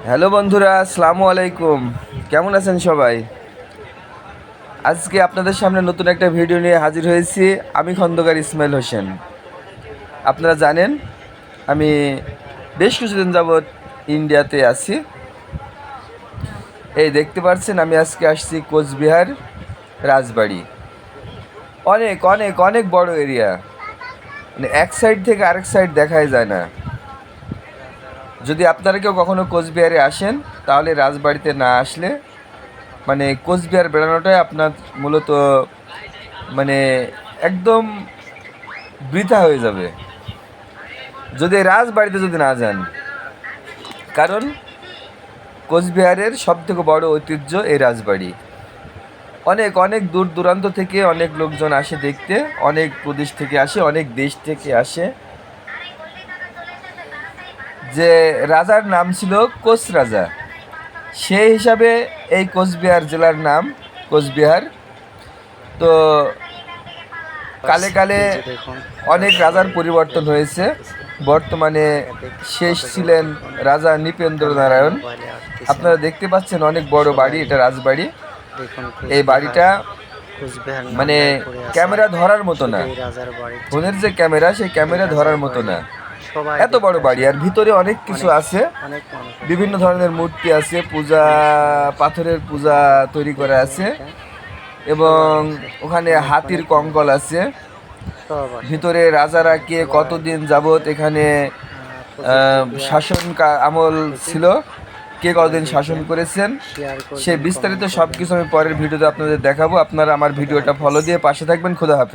Hello বন্ধুরা, আসসালামু আলাইকুম। কেমন আছেন সবাই? আজকে আপনাদের সামনে নতুন একটা ভিডিও নিয়ে হাজির হয়েছি। আমি খন্দকার ইসমাইল হোসেন। আপনারা জানেন আমি বেশ কিছুদিন যাবৎ ইন্ডিয়াতে আছি। এই দেখতে পাচ্ছেন আমি আজকে আসছি কোচবিহার রাজবাড়ি। অনেক অনেক অনেক বড় এরিয়া, মানে এক সাইড থেকে আরেক সাইড দেখাই যায় না। যদি আপনারা কেউ কখনো কোচবিহারে আসেন তাহলে রাজবাড়িতে না আসলে মানে কোচবিহার বেড়ানোটাই আপনার মূলত মানে একদম বৃথা হয়ে যাবে যদি রাজবাড়িতে যদি না যান। কারণ কোচবিহারের সবথেকে বড় ঐতিহ্য এই রাজবাড়ি। অনেক অনেক দূর দূরান্ত থেকে অনেক লোকজন আসে দেখতে, অনেক প্রদেশ থেকে আসে, অনেক দেশ থেকে আসে। যে রাজার নাম ছিল কোচ রাজা, সেই হিসাবে এই কোচবিহার জেলার নাম কোচবিহার। তো কালে কালে অনেক রাজার পরিবর্তন হয়েছে। বর্তমানে শেষ ছিলেন রাজা নৃপেন্দ্র নারায়ণ। আপনারা দেখতে পাচ্ছেন অনেক বড় বাড়ি, এটা রাজবাড়ি। এই বাড়িটা মানে ক্যামেরা ধরার মতো না, ফোনের যে ক্যামেরা সেই ক্যামেরা ধরার মতো না, এত বড় বাড়ি। আর ভিতরে অনেক কিছু আছে, বিভিন্ন ধরনের মূর্তি আছে, পূজা পাথরের পূজা তৈরি করা আছে, এবং ওখানে হাতির কঙ্কাল আছে। ভিতরে রাজারা কে কতদিন যাবৎ এখানে শাসন আমল ছিল, কে কতদিন শাসন করেছেন, সে বিস্তারিত সব কিছু আমি পরের ভিডিওতে আপনাদের দেখাবো। আপনারা আমার ভিডিওটা ফলো দিয়ে পাশে থাকবেন। খোদা হাফেজ।